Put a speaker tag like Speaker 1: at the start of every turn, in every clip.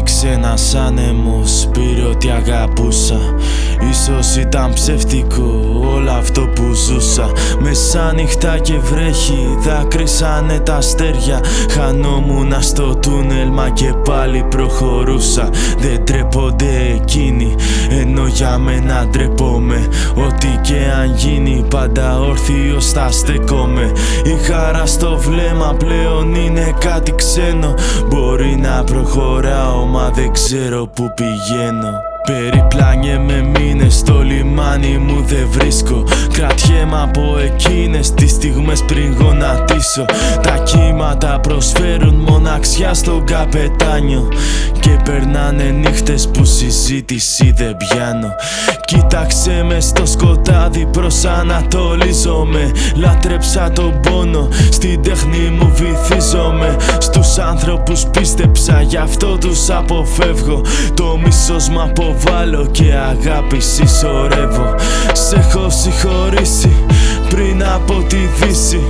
Speaker 1: Φύσηξε ένας άνεμος, πήρε ό,τι αγαπούσα. Ίσως ήταν ψεύτικο όλο αυτό που ζούσα. Μεσάνυχτα και βρέχει, δάκρυσανε τα αστέρια. Χανόμουνα στο τούνελ, μα και πάλι προχωρούσα. Δεν τρέπονται εκείνοι, ενώ για μένα ντρέπομαι. Ό,τι και αν γίνει, πάντα όρθιος θα στέκομαι. Η χαρά στο βλέμμα πλέον είναι κάτι ξένο. Μπορεί να προχωράω, μα δεν ξέρω που πηγαίνω. Περιπλάνιεμαι μήνες, στο λιμάνι μου δεν βρίσκω. Κρατιέμαι από εκείνες τις στιγμές πριν γονατίσω. Τα κύματα προσφέρουν μοναξιά στον καπετάνιο και περνάνε νύχτες που συζήτηση δεν πιάνω. Κοίταξε με στο σκοτάδι, προσανατολίζομαι. Λάτρεψα τον πόνο, στην τέχνη μου βυθίζομαι. Στους άνθρωπους πίστεψα, γι' αυτό τους αποφεύγω. Το μίσος μ' αποβάλλω και αγάπη συσσωρεύω. Σ' έχω συγχωρήσει πριν από τη δύση.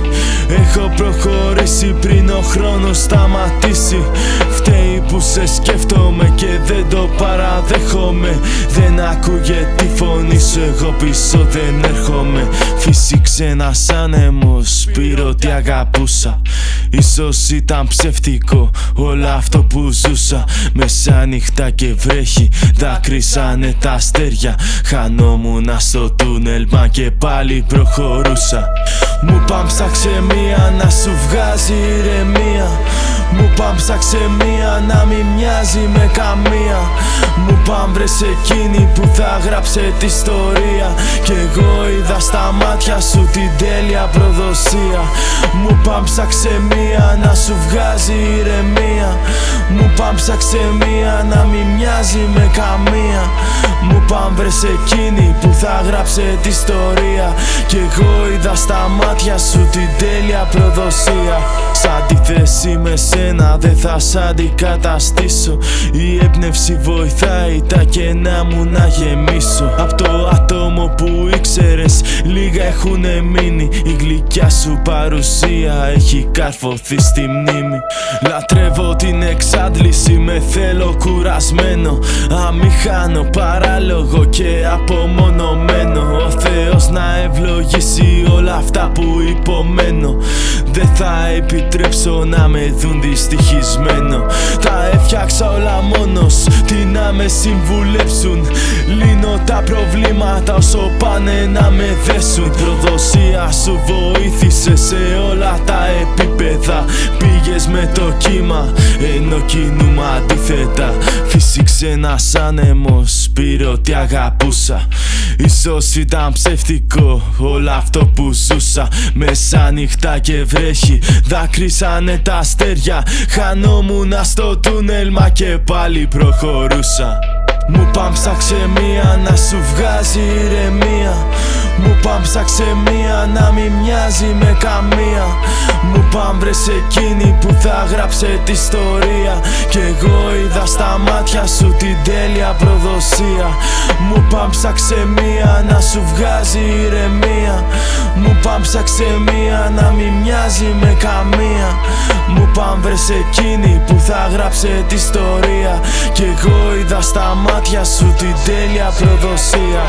Speaker 1: Έχω προχωρήσει πριν ο χρόνος σταματήσει. Φταίει που σε σκέφτομαι και δεν το παραδέχομαι. Δεν ακούγεται τη φωνή σου, εγώ πίσω δεν έρχομαι. Φύσηξε ένας άνεμος, πήρε ό,τι αγαπούσα. Ίσως ήταν ψεύτικο όλο αυτό που ζούσα. Μεσάνυχτα και βρέχει, δάκρυσανε τα αστέρια. Χανόμουνα στο τούνελ, μα και πάλι προχωρούσα. Μου παν ψάξε μία να σου βγάζει ηρεμία. Μου παν ψάξε μία να μην μοιάζει με καμία. Μου παν βρες εκείνη που θα γράψε τη ιστορία. Κι εγώ είδα στα μάτια σου την τέλεια προδοσία. Μου παν ψάξε μία να σου βγάζει ηρεμία. Μου παν ψάξε μία να μην μοιάζει με καμία. Μου παν βρες εκείνη που θα γράψε τη ιστορία. Κι εγώ είδα στα μάτια σου την τέλεια προδοσία. Σ' αντίθεση με σένα δεν θα σ' αντικαταστήσω. Η έμπνευση βοηθάει τα κενά μου να γεμίσω. Απ' το άτομο που ήξερες λίγα έχουνε μείνει. Η γλυκιά σου παρουσία έχει καρφωθεί στη μνήμη. Λατρεύω την εξάντληση, με θέλω κουρασμένο. Αμηχάνω, παράλογο και απομονωμένο. Ο Θεός να ευλογήσει όλα αυτά που υπομένω. Δεν θα επιτρέψω να με δουν δυστυχισμένο. Τα έφτιαξα όλα μόνος, τι να με συμβουλέψουν. Λύνω τα προβλήματα όσο πάνε να με δέσουν. Η προδοσία σου βοήθησε σε όλα τα επίπεδα. Πήγες με το κύμα, ενώ κινούμε αντίθετα. Φύσηξε ένας άνεμος, πήρε ό,τι αγαπούσα. Ίσως ήταν ψεύτικο όλο αυτό που ζούσα. Μεσάνυχτα και βρέχει, δάκρυσανε τα αστέρια. Χανόμουνα στο τούνελ, μα και πάλι προχωρούσα. Μου παν ψάξε μία να σου βγάζει ηρεμία. Μου παν ψάξε μία να μην μοιάζει με καμία. Μου παν βρες εκείνη που θα γράψε τη ιστορία. Κι εγώ είδα στα μάτια σου την τέλεια προδοσία. Μου παν ψάξε μία να σου βγάζει ηρεμία. Μου παν ψάξε μία να μην μοιάζει με καμία. Μου παν βρες εκείνη που θα γράψε τη ιστορία. Κι εγώ είδα στα μάτια σου την τέλεια προδοσία.